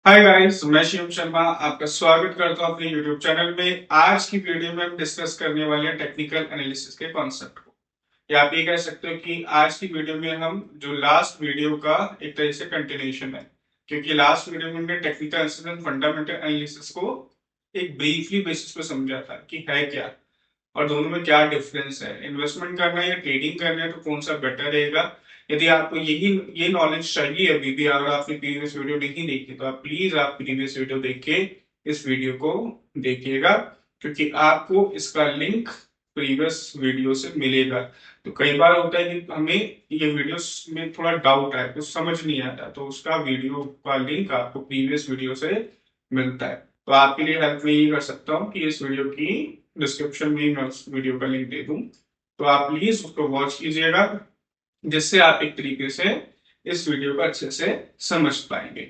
Hi guys, मैं शिव शर्मा आपका स्वागत करता हूं अपने YouTube चैनल में। आज की वीडियो में हम डिस्कस करने वाले हैं टेक्निकल एनालिसिस के कॉन्सेप्ट को, या आप ये कह सकते हो कि आज की वीडियो में हम जो लास्ट वीडियो का एक तरह से कंटिन्यूशन है, क्योंकि लास्ट वीडियो में हमने technical analysis and fundamental analysis को एक ब्रीफली बेसिस पे समझा था कि है क्या और दोनों में क्या डिफरेंस है, इन्वेस्टमेंट करना है या ट्रेडिंग करना है तो कौन सा बेटर रहेगा। यदि आपको यही ये नॉलेज चाहिए अभी भी, अगर आपने प्रीवियस वीडियो नहीं देखी तो आप प्लीज प्रीवियस वीडियो देख के इस वीडियो को देखिएगा, क्योंकि आपको इसका लिंक प्रीवियस वीडियो से मिलेगा। तो कई बार होता है कि हमें ये वीडियोस में थोड़ा डाउट है, कुछ समझ नहीं आता, तो उसका वीडियो का लिंक आपको प्रीवियस वीडियो से मिलता है। तो आपके लिए हेल्प मैं ये कर सकता हूँ कि इस वीडियो की डिस्क्रिप्शन में मैं उस वीडियो का लिंक दे दूं, तो आप प्लीज उसको वॉच कीजिएगा, जिससे आप एक तरीके से इस वीडियो को अच्छे से समझ पाएंगे।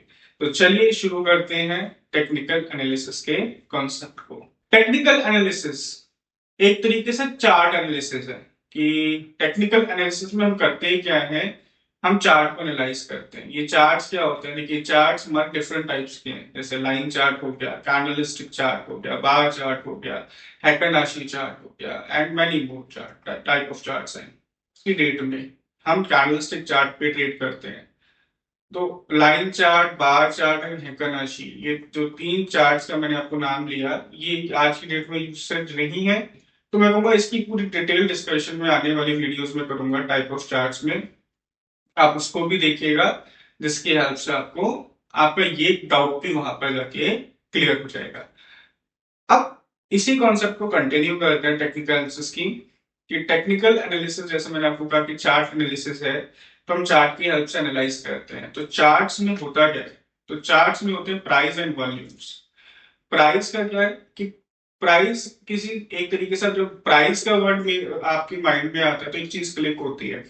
तो चलिए शुरू करते हैं टेक्निकल एनालिसिस के कॉन्सेप्ट को। टेक्निकल एनालिसिस एक तरीके से चार्ट एनालिसिस है कि टेक्निकल एनालिसिस में हम करते ही क्या है, हम चार्ट को एनालाइज करते हैं। ये चार्ट्स क्या होते हैं, देखिए चार्ट्स हमारे डिफरेंट टाइप्स के हैं, जैसे लाइन चार्ट हो गया, कैंडलस्टिक चार्ट हो गया, बार चार्ट हो गया, हैकनाशी चार्ट हो गया, and many more chart type of charts हैं। की डेट में हम कैंडलस्टिक चार्ट पे ट्रेड करते हैं। तो line chart, bar chart and heikin ashi, ये जो तीन चार्ट्स का मैंने आपको नाम लिया, ये आज की डेट में यूसेज नहीं है। तो मैं कहूँगा इसकी पूरी डिटेल डिस्कशन में आने वाली वीडियोस में करूंगा टाइप ऑफ चार्ट्स में, आप उसको भी देखिएगा, जिसकी हेल्प से आपको आपका ये डाउट भी वहां पर जाके क्लियर हो जाएगा। अब इसी कॉन्सेप्ट को कंटिन्यू करते हैं टेक्निकल एनालिसिस की, कि टेक्निकल एनालिसिस जैसे मैंने आपको कहा कि चार्ट एनालिसिस है, तो हम चार्ट की हेल्प से एनालाइज करते हैं। तो चार्ट्स में होता क्या है, तो चार्ट्स में होते हैं प्राइस एंड वॉल्यूम्स। प्राइस का क्या है कि प्राइस किसी एक तरीके से, जो प्राइस का वर्ड में आपके माइंड में आता है तो एक चीज क्लिक होती है,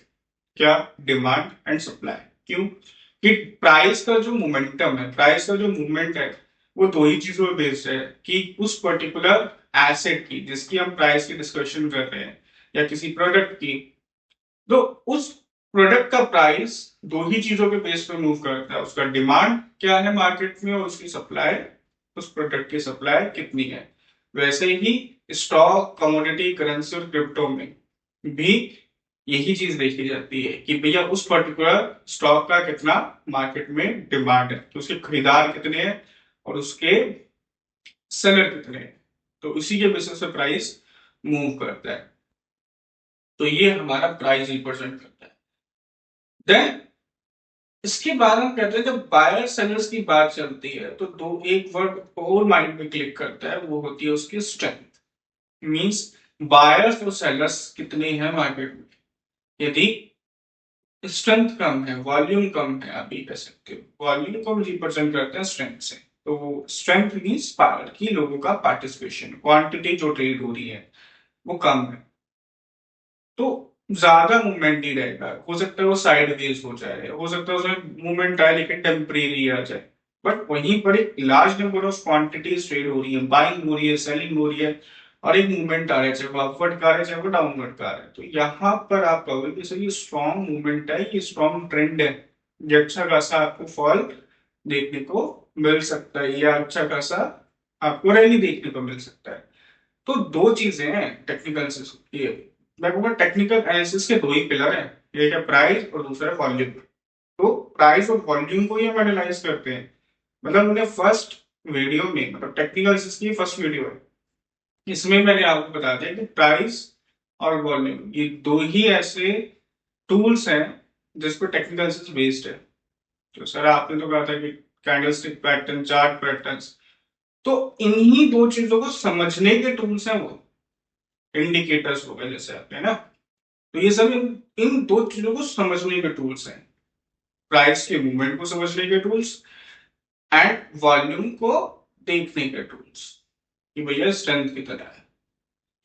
क्या? Demand and supply. क्यों? कि प्राइस का जो मोमेंटम है, प्राइस का जो मूवमेंट है, वो दो ही चीजों पर बेस्ड है, कि उस पर्टिकुलर एसेट की जिसकी हम प्राइस की डिस्कशन कर रहे हैं, या किसी प्रोडक्ट की, तो उस प्रोडक्ट का प्राइस दो ही चीजों के बेस पे मूव करता है। उसका डिमांड क्या है मार्केट में, और उसकी सप्लाई, उस प्रोडक्ट की सप्लाई कितनी है। वैसे ही स्टॉक, कमोडिटी, करेंसी और क्रिप्टो में भी यही चीज देखी जाती है कि भैया उस पर्टिकुलर स्टॉक का कितना मार्केट में डिमांड है, तो उसके खरीदार कितने हैं और उसके सेलर कितने हैं। तो उसी के बेसिस पे प्राइस मूव करता है। तो ये हमारा प्राइस रिप्रेजेंट करता है। देन इसके बाद हम कहते हैं, जब बायर सेलर्स की बात चलती है तो दो एक वर्ड और माइंड में क्लिक करता है, वो होती है उसकी स्ट्रेंथ। मींस बायर्स और सेलर्स कितने हैं मार्केट में। यदि स्ट्रेंथ कम है, वॉल्यूम कम है, आप ये कह सकते हो, वॉल्यूम को हम रिप्रेजेंट करते हैं स्ट्रेंथ से। तो स्ट्रेंथ मीन्स पावर, की लोगों का पार्टिसिपेशन, क्वांटिटी जो ट्रेड हो रही है वो कम है, तो ज्यादा मूवमेंट नहीं रहेगा। हो सकता है वो साइड वेज हो जाए, हो सकता है उसमें मूवमेंट आए लेकिन टेम्परेरी आ जाए, बट वहीं पर एक large number of quantities trade हो रही है, बाइंग हो रही है, सेलिंग हो रही है, और एक मूवमेंट आ रहा है, चाहे वो अपवर्ड का आ रहा है चाहे वो डाउनवर्ड का आ रहा है। तो यहाँ पर आप कहोगे कि सर ये स्ट्रॉन्ग मूवमेंट है, ये स्ट्रॉन्ग ट्रेंड है, ये अच्छा खासा आपको फॉल देखने को मिल सकता है, या अच्छा खासा आपको रैली देखने को मिल सकता है। तो दो चीजें हैं टेक्निकल एनालिसिस की। मैं कहूँगा टेक्निकल एनालिसिस के दो ही पिलर हैं, एक है प्राइस और दूसरा है वॉल्यूम। तो प्राइस और वॉल्यूम को ही हम एनालाइज करते हैं। मतलब मैंने फर्स्ट वीडियो में, मतलब टेक्निकल एनालिसिस की फर्स्ट वीडियो है, इसमें मैंने आपको बता दिया कि प्राइस और वॉल्यूम ये दो ही ऐसे टूल्स हैं जिस पर टेक्निकल एनालिसिस बेस्ड है। तो सर आपने तो कहा था कि कैंडलस्टिक पैटर्न, चार्ट पैटर्न्स, तो इन्हीं दो चीजों को समझने के टूल्स हैं वो, इंडिकेटर्स हो गए जैसे आपने ना। तो ये सब इन दो चीजों को समझने के टूल्स हैं, प्राइस के मूवमेंट को समझने के टूल्स एंड वॉल्यूम को देखने के टूल्स, कि भैया स्ट्रेंथ की तरह है।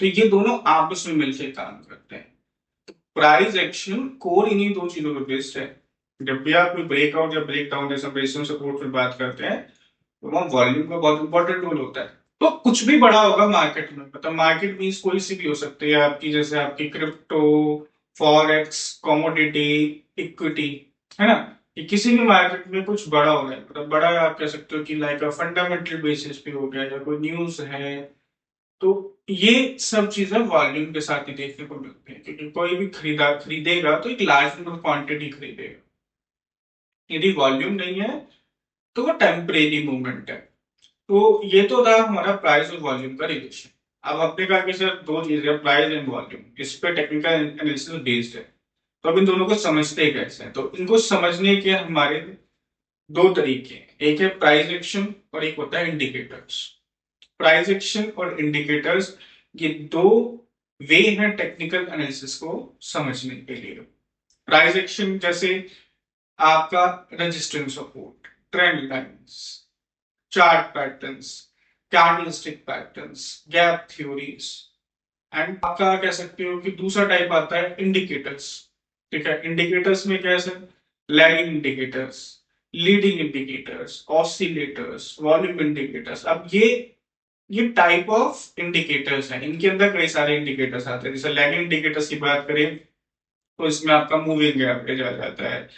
तो ये दोनों आपस में मिलकर काम करते हैं। प्राइस एक्शन कोर इन्हीं दो चीजों पर बेस्ड है। जब भी आप कोई ब्रेकआउट या ब्रेक डाउन जैसा रेजिस्टेंस सपोर्ट पर बात करते हैं, तो वहां वॉल्यूम का बहुत इंपॉर्टेंट रोल होता है। तो कुछ भी बड़ा होगा मार्केट में, मतलब मार्केट मींस कोई सी भी हो सकती है आपकी, जैसे आपकी क्रिप्टो, फॉरेक्स, कमोडिटी, इक्विटी, है ना, कि किसी भी मार्केट में कुछ बड़ा हो रहा है, मतलब बड़ा आप कह सकते हो कि लाइक फंडामेंटल बेसिस पे हो गया या कोई न्यूज है, तो ये सब चीजें वॉल्यूम के साथ ही देखने को मिलती है, क्योंकि कोई भी खरीदेगा तो एक लार्ज नंबर क्वांटिटी खरीदेगा। यदि वॉल्यूम नहीं है तो वो टेम्परेरी मूवमेंट है। तो ये तो था हमारा प्राइस और वॉल्यूम का रिलेशन। अब अपने कहा कि सर दो चीजें, प्राइस एंड वॉल्यूम, इस पे टेक्निकल एनालिसिस बेस्ड है। तो अब इन दोनों को समझते कैसे हैं? तो इनको समझने के हमारे दो तरीके हैं, एक है प्राइस एक्शन और एक होता है इंडिकेटर्स। प्राइस एक्शन और इंडिकेटर्स, ये दो वे हैं टेक्निकल एनालिसिस को समझने के लिए। प्राइस एक्शन जैसे आपका resistance support, trend lines, chart patterns, candlestick patterns, gap theories. And आपका कह सकते हो कि दूसरा टाइप आता है इंडिकेटर्स। ठीक है, इंडिकेटर्स में कैसे, lagging indicators, leading indicators, oscillators, volume indicators. अब ये टाइप ऑफ इंडिकेटर्स हैं, इनके अंदर कई सारे इंडिकेटर्स आते हैं। जैसे लैगिंग इंडिकेटर्स की बात करें तो इसमें आपका मूविंग एवरेज आ जाता है,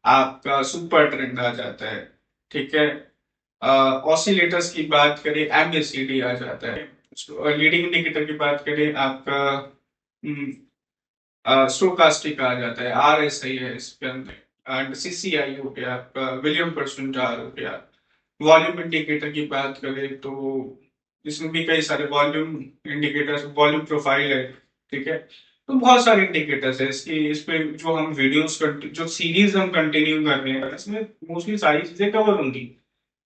आपका सुपर ट्रेंड आ जाता है। ठीक है, ऑसिलेटर्स की बात करें एमएसीडी आ जाता है। लीडिंग इंडिकेटर की बात करें आपका स्टोकास्टिक आ जाता है, आरएसआई है इसके अंदर, एंड सीसीआई हो गया, आपका विलियम परसेंटाइल हो गया। वॉल्यूम इंडिकेटर की बात करें तो इसमें भी कई सारे वॉल्यूम इंडिकेटर्स, वॉल्यूम प्रोफाइल है। ठीक है, तो बहुत सारे इंडिकेटर्स है इसकी। इस पे जो हम वीडियोस जो सीरीज हम कंटिन्यू कर रहे हैं, इसमें मोस्टली सारी चीजें कवर होंगी,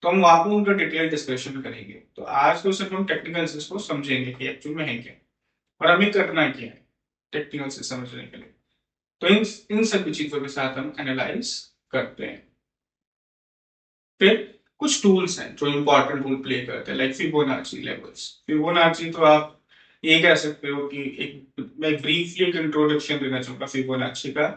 तो हम वहां पर उनका डिटेल डिस्कशन करेंगे। तो आज तो सिर्फ हम टेक्निकल को समझेंगे कि एक्चुअल में है क्या और हमें करना क्या है टेक्निकल से समझने के लिए। तो इन सभी चीजों के साथ हम एनालाइज करते हैं। फिर कुछ टूल्स हैं जो इंपॉर्टेंट रोल प्ले करते हैं, लाइक फिबोनाची लेवल्स। फिबोनाची तो आप ये कह सकते हो कि एक, मैं ब्रीफली एक इंट्रोडक्शन देना चाहूंगा फिबोनाची का,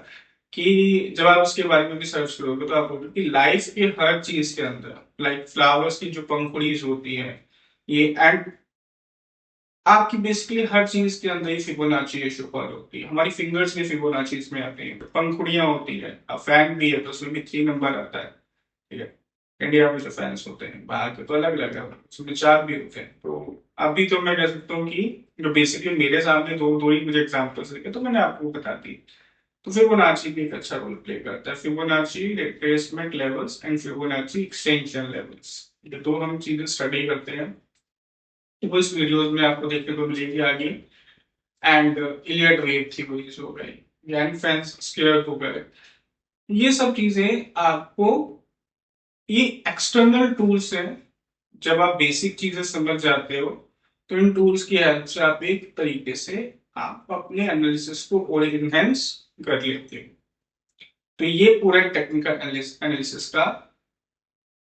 कि जब आप उसके बारे में भी सर्च करोगे तो आप बोलोगे कि लाइफ के हर चीज के अंदर, लाइक फ्लावर्स की जो पंखुड़ीज होती है, ये एंड आपकी बेसिकली हर चीज के अंदर ही फिबोनाची रेशियो फॉलो होती है। हमारी फिंगर्स भी फिबोनाची इसमें आती हैं, पंखुड़ियां होती है, अब फैन भी है तो उसमें भी 3 नंबर आता है। ठीक है, इंडिया में जो फैंस होते हैं, बाहर के तो अलग अलग है, उसमें 4 भी होते हैं। तो अभी तो मैं कह सकता हूँ कि जो बेसिकली मेरे सामने दो दो ही मुझे एग्जाम्पल्स दिखे तो मैंने आपको बता दी। तो फिबोनाची भी एक अच्छा रोल प्ले करता है, Fibonacci retracement levels and Fibonacci extension levels. ये दो हम चीजें स्टडी करते हैं, तो वो इस वीडियोस में आपको देखने को मिलेगी आगे। एंड इलियट वेव थ्योरीज हो गई, यानी फैंस स्क्वायर हो गए, ये सब चीजें आपको, ये एक्सटर्नल टूल्स हैं। जब आप बेसिक चीजें समझ जाते हो तो इन टूल्स की हेल्प से आप एक तरीके से आप अपने एनालिसिस को और इनहेंस कर लेते हो। तो ये पूरा टेक्निकल एनालिसिस का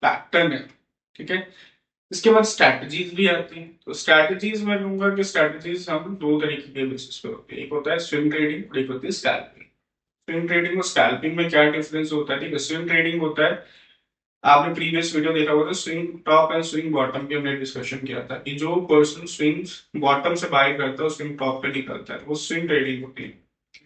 पैटर्न है। ठीक है, इसके बाद स्ट्रैटेजीज भी आती हैं। तो स्ट्रैटेजीज मैं कहूंगा कि स्ट्रैटेजीज हम दो तरीके के बेसिस पे होती है, एक होता है स्विंग ट्रेडिंग और एक होती है स्कैल्पिंग। स्विंग ट्रेडिंग और स्कैल्पिंग में क्या डिफरेंस होता है? ठीक है, स्विंग ट्रेडिंग होता है, आपने प्रीवियस वीडियो देखा होगा तो swing top and swing bottom की हमने डिस्कशन किया था कि जो पर्सन स्विंग्स बॉटम से बाय करता है, स्विंग टॉप पे निकलता है, वो स्विंग ट्रेडिंग होती है।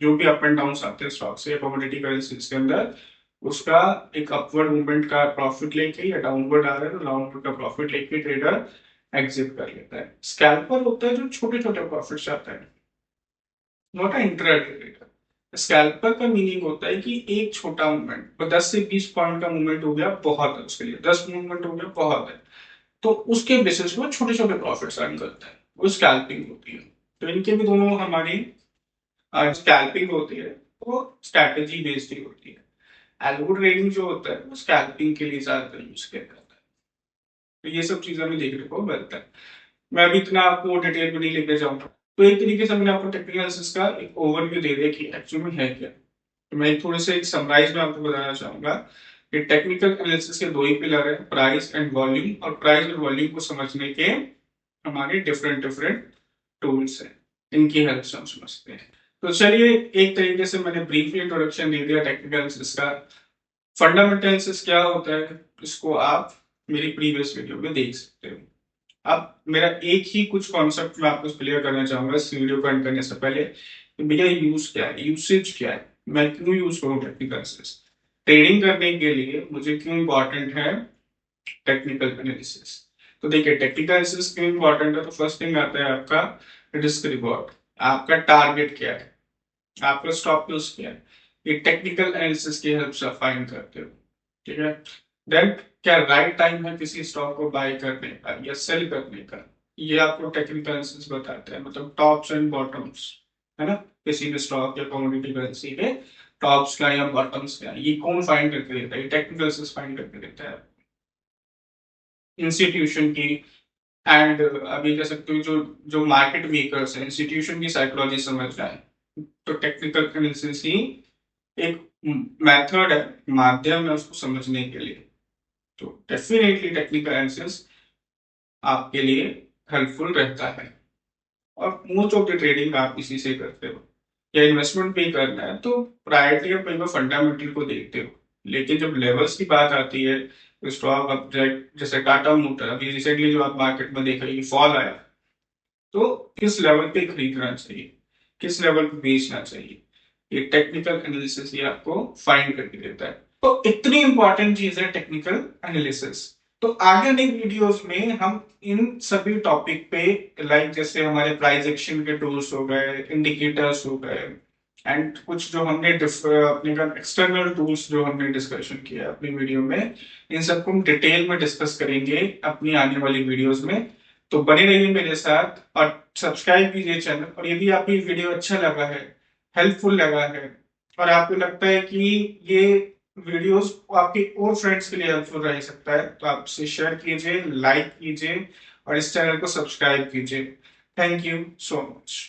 जो भी अप एंड डाउन आते हैं स्टॉक से या कमोडिटी करेंसीज के अंदर, उसका एक अपवर्ड मूवमेंट का प्रॉफिट लेके या डाउनवर्ड आ रहा है तो डाउनवर्ड का प्रॉफिट लेके ट्रेडर एग्जिट कर लेता है। स्कैल्पर होता है जो छोटे छोटे प्रॉफिट चाहता है, not a intraday trader. Scalper का मीनिंग होता है कि एक छोटा मूवमेंट, 10 से 20 पॉइंट का मूवमेंट हो गया बहुत है उसके लिए, 10 मूवमेंट हो गया बहुत है, तो उसके बेसिस पे छोटे छोटे प्रॉफिट्स अर्न करता है, वो स्कैल्पिंग होती है। तो इनके भी दोनों हमारी, स्कैल्पिंग होती है वो स्ट्रैटेजी बेस्ड ही होती है। एल्गो ट्रेडिंग जो होता है वो स्कैल्पिंग के लिए ज्यादातर यूज किया जाता है। तो ये सब चीजें हमें देखने को मिलता है। मैं अभी इतना आपको डिटेल में नहीं लेके जाऊंगा। तो एक तरीके से मैंने आपको टेक्निकल एनालिसिस का एक ओवरव्यू दे दिया कि एक्चुअल में है क्या। तो मैं थोड़े से एक समराइज में आपको बताना चाहूंगा कि टेक्निकल एनालिसिस के दो ही पिलर है, प्राइस एंड वॉल्यूम। और प्राइस और वॉल्यूम को समझने के हमारे डिफरेंट डिफरेंट टूल्स हैं, इनकी हेल्प से हम समझते हैं। तो चलिए, एक तरीके से मैंने ब्रीफली इंट्रोडक्शन दे दिया टेक्निकल एनालिसिस का। फंडामेंटल एनालिसिस क्या होता है इसको आप मेरी प्रीवियस वीडियो में देख सकते हो। अब मेरा एक ही कुछ कॉन्सेप्ट मैं आपको क्लियर करना चाहूंगा इस वीडियो को एंड करने से पहले कि भैया यूज क्या है, यूसेज क्या है, मैं क्यों यूज करूँ टेक्निकल एनालिसिस। ट्रेडिंग करने के लिए मुझे क्यों इंपॉर्टेंट है टेक्निकल एनालिसिस। तो देखिए टेक्निकल एनालिसिस क्यों इंपॉर्टेंट है, तो फर्स्ट थिंग आता है आपका रिस्क रिवॉर्ड। आपका टारगेट क्या है, आपका स्टॉप लॉस क्या है, ये टेक्निकल एनालिसिस की हेल्प से फाइंड करते हो। ठीक है। देन क्या राइट टाइम है किसी स्टॉक को बाय करने का या सेल करने का, ये आपको टेक्निकल एनालिसिस बताता है। मतलब टॉप्स एंड बॉटम्स, है ना, किसी भी स्टॉक या कमोडिटी करेंसी के टॉप्स का या बॉटम्स का, ये कौन फाइंड करके देता है, ये टेक्निकल एनालिसिस फाइंड करके देता है इंस्टीट्यूशन की। एंड अभी कह सकते हो जो जो मार्केट मेकर्स है, इंस्टीट्यूशन की साइकोलॉजी समझना है, तो टेक्निकल एनालिसिस ही एक मेथड है, माध्यम है उसको समझने के लिए। तो डेफिनेटली टेक्निकल एनालिसिस आपके लिए हेल्पफुल रहता है। और मोस्ट ऑफ द ट्रेडिंग आप इसी से करते हो, या इन्वेस्टमेंट भी करना है तो प्रायोरिटी आप कई बार फंडामेंटल को देखते हो। लेकिन जब लेवल्स की बात आती है तो स्टॉक अब जैसे टाटा मोटर अभी रिसेंटली जो आप मार्केट में देख रहे हैं फॉल आया, तो किस लेवल पे खरीदना चाहिए, किस लेवल पे बेचना चाहिए, ये टेक्निकल एनालिसिस ये आपको फाइंड करके देता है। तो इतनी इंपॉर्टेंट चीज है टेक्निकल एनालिसिस। तो आगे आने वीडियोस में हम इन सभी टॉपिक पे, लाइक जैसे हमारे प्राइस एक्शन के टूल्स हो गए, इंडिकेटर्स हो गए, एंड कुछ जो हमने अपने एक्सटर्नल टूल्स जो हमने डिस्कशन किया अपनी वीडियो में, इन सबको हम डिटेल में डिस्कस करेंगे अपनी आने वाली वीडियोस में। तो बने रहिए मेरे साथ और सब्सक्राइब कीजिए चैनल। और यदि आपको ये वीडियो अच्छा लगा है, हेल्पफुल लगा है, और आपको लगता है कि ये वीडियोस आपके और फ्रेंड्स के लिए हेल्पफुल रह सकता है, तो आप इसे शेयर कीजिए, लाइक कीजिए और इस चैनल को सब्सक्राइब कीजिए। Thank you so much.